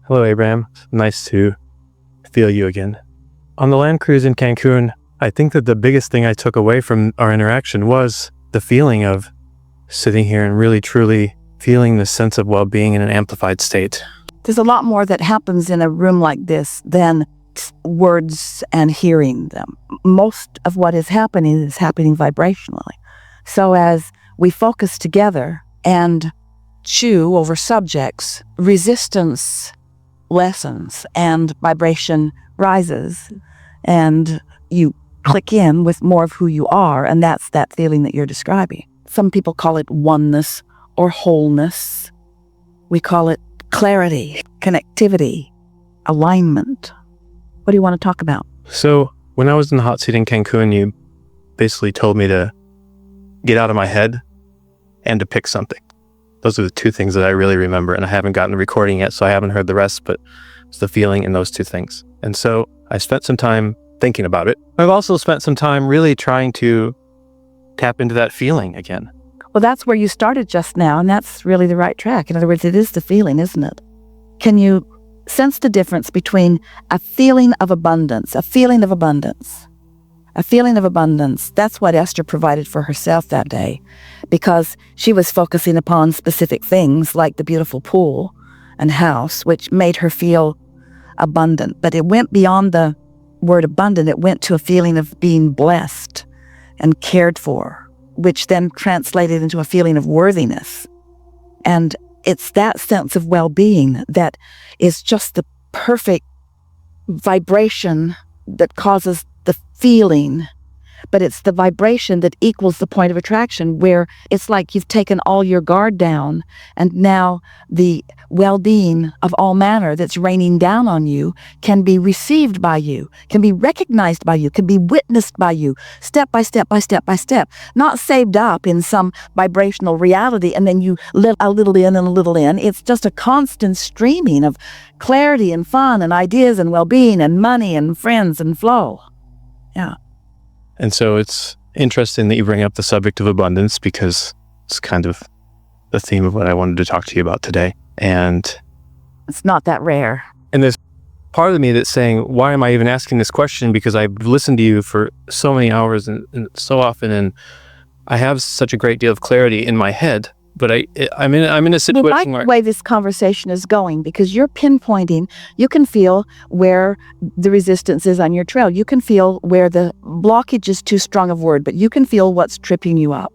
Hello, Abraham. Nice to feel you again. On the land cruise in Cancun, I think that the biggest thing I took away from our interaction was the feeling of sitting here and really truly feeling the sense of well-being in an amplified state. There's a lot more that happens in a room like this than words and hearing them. Most of what is happening vibrationally. So as we focus together and chew over subjects, resistance lessens and vibration rises, and you click in with more of who you are, and that's that feeling that you're describing. Some people call it oneness or wholeness. We call it clarity, connectivity, alignment. What do you want to talk about? So when I was in the hot seat in Cancun, you basically told me to get out of my head and to pick something. Those are the two things that I really remember, and I haven't gotten the recording yet, so I haven't heard the rest, but it's the feeling in those two things. And so I spent some time thinking about it. I've also spent some time really trying to tap into that feeling again. Well, that's where you started just now, and that's really the right track. In other words, it is the feeling, isn't it? Can you sense the difference between a feeling of abundance, a feeling of abundance? A feeling of abundance, that's what Esther provided for herself that day, because she was focusing upon specific things like the beautiful pool and house, which made her feel abundant. But it went beyond the word abundant. It went to a feeling of being blessed and cared for, which then translated into a feeling of worthiness. And it's that sense of well-being that is just the perfect vibration that causes the feeling, but it's the vibration that equals the point of attraction, where it's like you've taken all your guard down, and now the well-being of all manner that's raining down on you can be received by you, can be recognized by you, can be witnessed by you, step by step by step by step, not saved up in some vibrational reality and then you let a little in and a little in. It's just a constant streaming of clarity and fun and ideas and well-being and money and friends and flow. Yeah. And so it's interesting that you bring up the subject of abundance, because it's kind of the theme of what I wanted to talk to you about today. And it's not that rare. And there's part of me that's saying, why am I even asking this question? Because I've listened to you for so many hours and so often, and I have such a great deal of clarity in my head. But I'm in a situation I like the way this conversation is going, because you're pinpointing. You can feel where the resistance is on your trail. You can feel where the blockage is too strong of word, but you can feel what's tripping you up.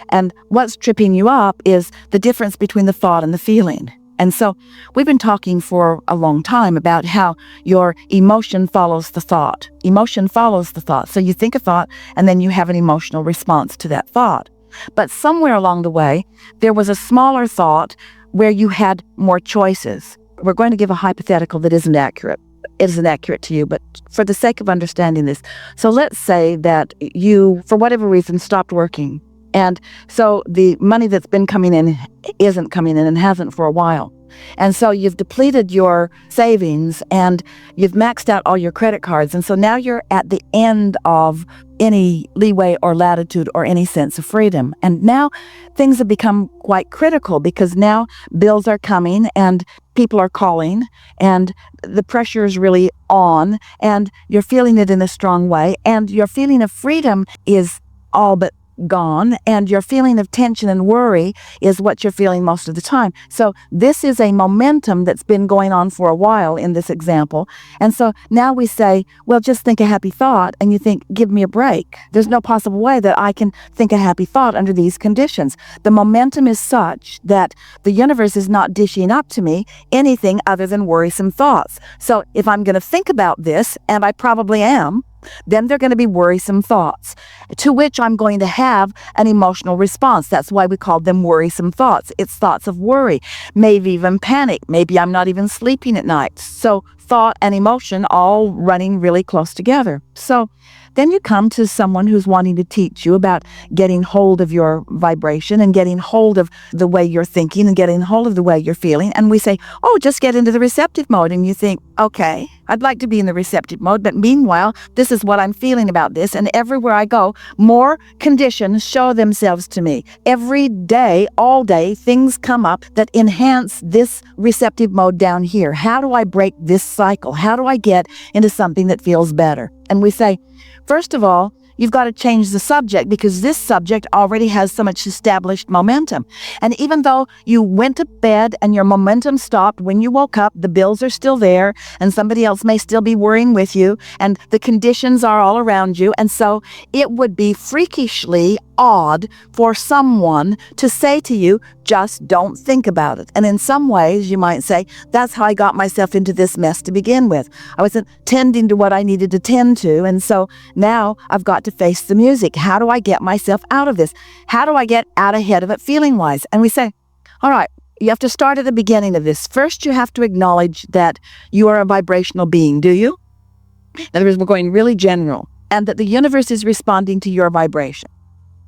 And what's tripping you up is the difference between the thought and the feeling. And so we've been talking for a long time about how your emotion follows the thought. Emotion follows the thought. So you think a thought, and then you have an emotional response to that thought. But somewhere along the way, there was a smaller thought where you had more choices. We're going to give a hypothetical that isn't accurate. It isn't accurate to you, but for the sake of understanding this. So let's say that you, for whatever reason, stopped working. And so the money that's been coming in isn't coming in and hasn't for a while. And so you've depleted your savings and you've maxed out all your credit cards. And so now you're at the end of any leeway or latitude or any sense of freedom. And now things have become quite critical, because now bills are coming and people are calling and the pressure is really on, and you're feeling it in a strong way, and your feeling of freedom is all but gone, and your feeling of tension and worry is what you're feeling most of the time. So this is a momentum that's been going on for a while in this example. And so now we say, well, just think a happy thought, and you think, give me a break. There's no possible way that I can think a happy thought under these conditions. The momentum is such that the universe is not dishing up to me anything other than worrisome thoughts. So if I'm going to think about this, and I probably am, then they're going to be worrisome thoughts, to which I'm going to have an emotional response. That's why we call them worrisome thoughts. It's thoughts of worry, maybe even panic. Maybe I'm not even sleeping at night. So thought and emotion all running really close together. So then you come to someone who's wanting to teach you about getting hold of your vibration and getting hold of the way you're thinking and getting hold of the way you're feeling. And we say, oh, just get into the receptive mode. And you think, okay, I'd like to be in the receptive mode. But meanwhile, this is what I'm feeling about this. And everywhere I go, more conditions show themselves to me. Every day, all day, things come up that enhance this receptive mode down here. How do I break this cycle? How do I get into something that feels better? And we say, first of all, you've got to change the subject because this subject already has so much established momentum. And even though you went to bed and your momentum stopped, when you woke up, the bills are still there and somebody else may still be worrying with you and the conditions are all around you. And so it would be freakishly odd for someone to say to you, just don't think about it. And in some ways, you might say, that's how I got myself into this mess to begin with. I wasn't tending to what I needed to tend to. And so now I've got to face the music. How do I get myself out of this? How do I get out ahead of it feeling-wise? And we say, all right, you have to start at the beginning of this. First, you have to acknowledge that you are a vibrational being, do you? In other words, we're going really general, and that the universe is responding to your vibration.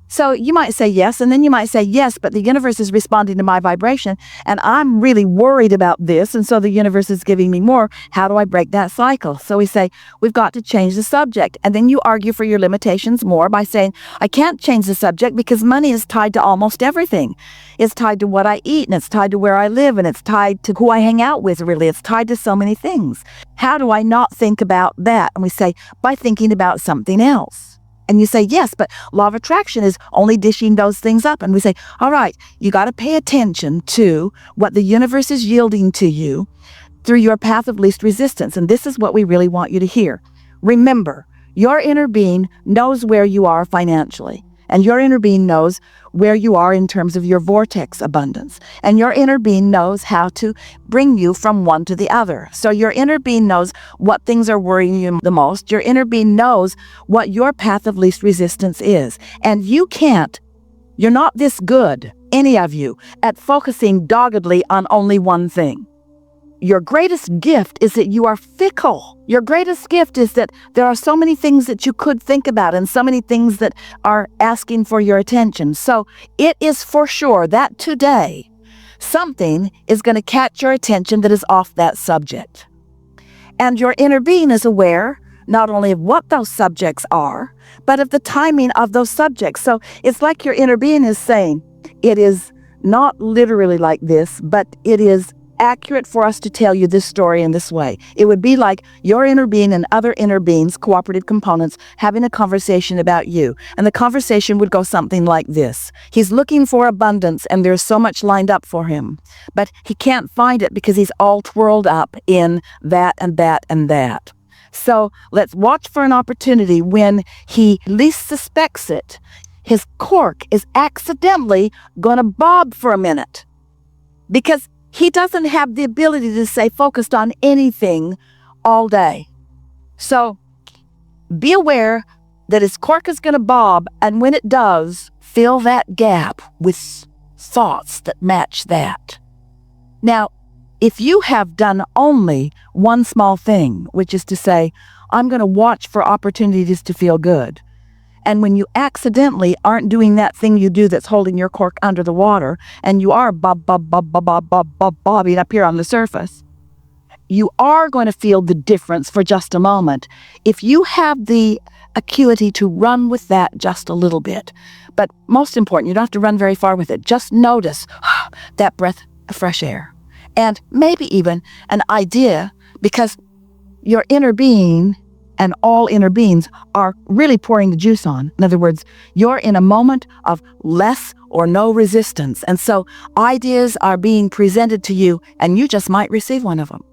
So you might say yes, and then you might say yes, but the universe is responding to my vibration, and I'm really worried about this, and so the universe is giving me more. How do I break that cycle? So we say, we've got to change the subject. And then you argue for your limitations more by saying, I can't change the subject because money is tied to almost everything. It's tied to what I eat, and it's tied to where I live, and it's tied to who I hang out with, really. It's tied to so many things. How do I not think about that? And we say, by thinking about something else. And you say, yes, but law of attraction is only dishing those things up. And we say, all right, you got to pay attention to what the universe is yielding to you through your path of least resistance. And this is what we really want you to hear. Remember, your inner being knows where you are financially. And your inner being knows where you are in terms of your vortex abundance. And your inner being knows how to bring you from one to the other. So your inner being knows what things are worrying you the most. Your inner being knows what your path of least resistance is. And you're not this good, any of you, at focusing doggedly on only one thing. Your greatest gift is that you are fickle. Your greatest gift is that there are so many things that you could think about and so many things that are asking for your attention. So it is for sure that today something is going to catch your attention that is off that subject. And your inner being is aware not only of what those subjects are, but of the timing of those subjects. So it's like your inner being is saying, it is not literally like this, but it is accurate for us to tell you this story in this way. It would be like your inner being and other inner beings, cooperative components, having a conversation about you. And the conversation would go something like this. He's looking for abundance and there's so much lined up for him, but he can't find it because he's all twirled up in that and that and that. So let's watch for an opportunity when he least suspects it. His cork is accidentally going to bob for a minute because he doesn't have the ability to stay focused on anything all day. So be aware that his cork is going to bob, and when it does, fill that gap with thoughts that match that. Now, if you have done only one small thing, which is to say, I'm going to watch for opportunities to feel good, and when you accidentally aren't doing that thing you do that's holding your cork under the water, and you are bobbing up here on the surface, you are going to feel the difference for just a moment if you have the acuity to run with that just a little bit. But most important, you don't have to run very far with it. Just notice that breath of fresh air. And maybe even an idea, because your inner being and all inner beings are really pouring the juice on. In other words, you're in a moment of less or no resistance. And so ideas are being presented to you, and you just might receive one of them.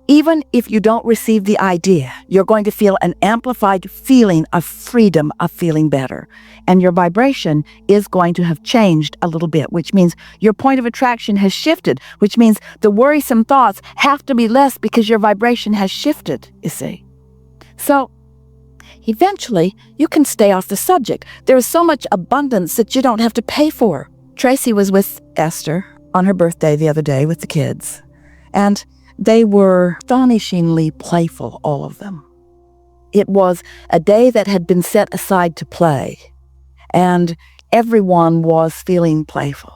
Even if you don't receive the idea, you're going to feel an amplified feeling of freedom, of feeling better. And your vibration is going to have changed a little bit, which means your point of attraction has shifted, which means the worrisome thoughts have to be less because your vibration has shifted, you see. So eventually, you can stay off the subject. There is so much abundance that you don't have to pay for. Tracy was with Esther on her birthday the other day with the kids. And They were astonishingly playful, all of them. It was a day that had been set aside to play, and everyone was feeling playful.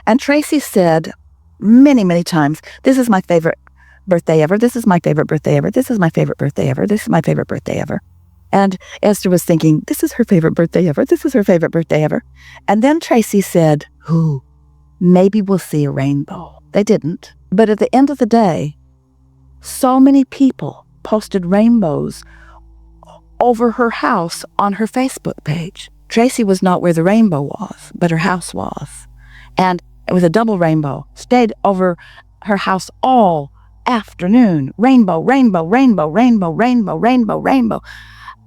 And Tracy said many, many times, "This is my favorite birthday ever. This is my favorite birthday ever. This is my favorite birthday ever. This is my favorite birthday ever." And Esther was thinking, this is her favorite birthday ever. This is her favorite birthday ever. And then Tracy said, "Ooh, maybe we'll see a rainbow." They didn't. But at the end of the day, so many people posted rainbows over her house on her Facebook page. Tracy was not where the rainbow was, but her house was. And it was a double rainbow, stayed over her house all afternoon. Rainbow, rainbow, rainbow, rainbow, rainbow, rainbow, rainbow.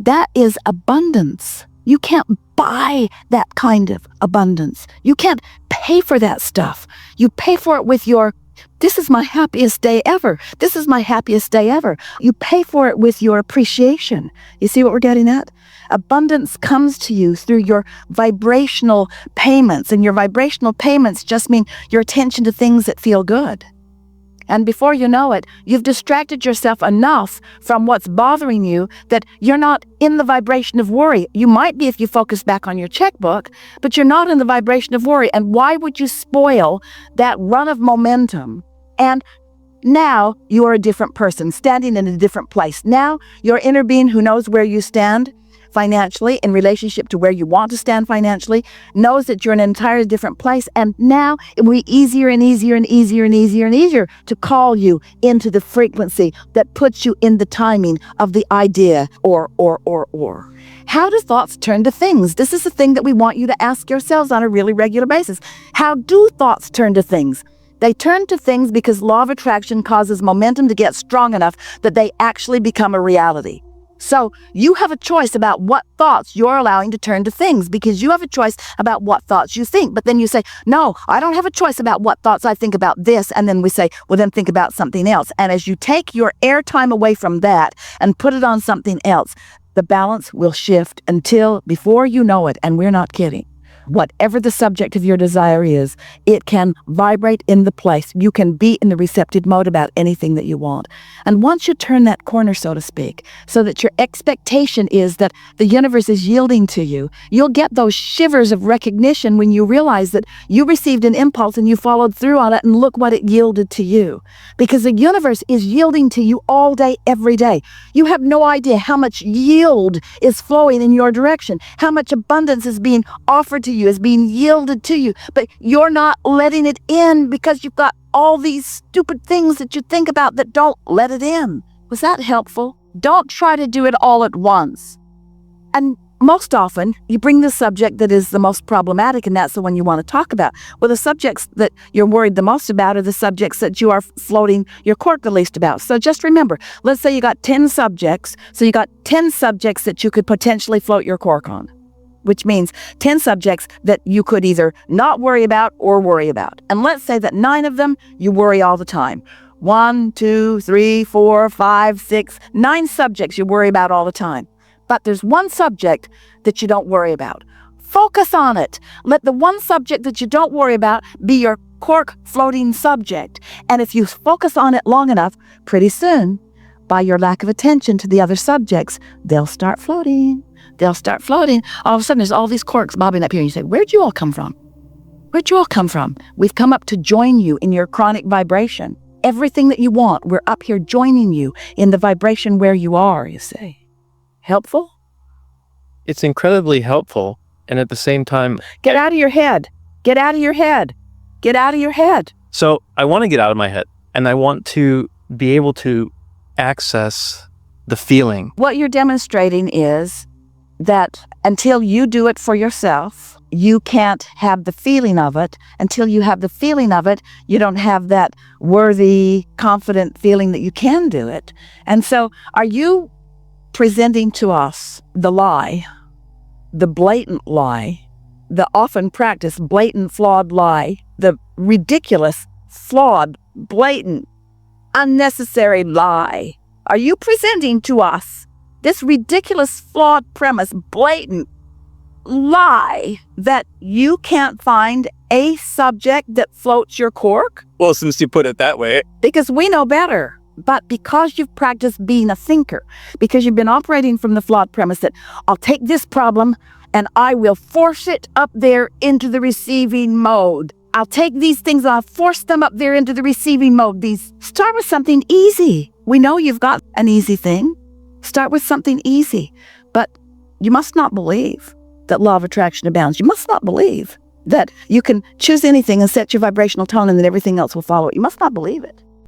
That is abundance. You can't buy that kind of abundance. You can't pay for that stuff. You pay for it with your, "This is my happiest day ever. This is my happiest day ever." You pay for it with your appreciation. You see what we're getting at? Abundance comes to you through your vibrational payments, and your vibrational payments just mean your attention to things that feel good. And before you know it, you've distracted yourself enough from what's bothering you that you're not in the vibration of worry. You might be if you focus back on your checkbook, but you're not in the vibration of worry. And why would you spoil that run of momentum? And now you are a different person, standing in a different place. Now your inner being who knows where you stand financially in relationship to where you want to stand financially knows that you're in an entirely different place. And now it will be easier and easier and easier and easier and easier to call you into the frequency that puts you in the timing of the idea or. How do thoughts turn to things? This is the thing that we want you to ask yourselves on a really regular basis. How do thoughts turn to things? They turn to things because law of attraction causes momentum to get strong enough that they actually become a reality. So you have a choice about what thoughts you're allowing to turn to things, because you have a choice about what thoughts you think. But then you say, "No, I don't have a choice about what thoughts I think about this." And then we say, "Well, then think about something else." And as you take your airtime away from that and put it on something else, the balance will shift until before you know it, and we're not kidding, whatever the subject of your desire is, it can vibrate in the place. You can be in the receptive mode about anything that you want. And once you turn that corner, so to speak, so that your expectation is that the universe is yielding to you, you'll get those shivers of recognition when you realize that you received an impulse and you followed through on it, and look what it yielded to you. Because the universe is yielding to you all day, every day. You have no idea how much yield is flowing in your direction, how much abundance is being offered to you, is being yielded to you, but you're not letting it in because you've got all these stupid things that you think about that don't let it in. Was that helpful? Don't try to do it all at once. And most often, you bring the subject that is the most problematic, and that's the one you want to talk about. Well, the subjects that you're worried the most about are the subjects that you are floating your cork the least about. So just remember, let's say you got 10 subjects, so you got 10 subjects that you could potentially float your cork on, which means 10 subjects that you could either not worry about or worry about. And let's say that 9 of them you worry all the time. 1, 2, 3, 4, 5, 6, 9 subjects you worry about all the time. But there's one subject that you don't worry about. Focus on it. Let the one subject that you don't worry about be your cork floating subject. And if you focus on it long enough, pretty soon, by your lack of attention to the other subjects, they'll start floating. They'll start floating. All of a sudden, there's all these corks bobbing up here. And you say, "Where'd you all come from? Where'd you all come from?" We've come up to join you in your chronic vibration. Everything that you want, we're up here joining you in the vibration where you are, you see. Helpful? It's incredibly helpful. And at the same time, Get out of your head. Get out of your head. Get out of your head. so I want to get out of my head, and I want to be able to access the feeling. What you're demonstrating is that until you do it for yourself, you can't have the feeling of it. Until you have the feeling of it, you don't have that worthy, confident feeling that you can do it. And so are you presenting to us the lie, the blatant lie, the often practiced blatant, flawed lie, the ridiculous, flawed, blatant, unnecessary lie? Are you presenting to us this ridiculous, flawed premise, blatant lie that you can't find a subject that floats your cork? Well, since you put it that way. Because we know better. But because you've practiced being a thinker, because you've been operating from the flawed premise that I'll take this problem and I will force it up there into the receiving mode. I'll take these things, I'll force them up there into the receiving mode. Start with something easy. We know you've got an easy thing. Start with something easy. But you must not believe that law of attraction abounds. You must not believe that you can choose anything and set your vibrational tone and then everything else will follow it. You must not believe it.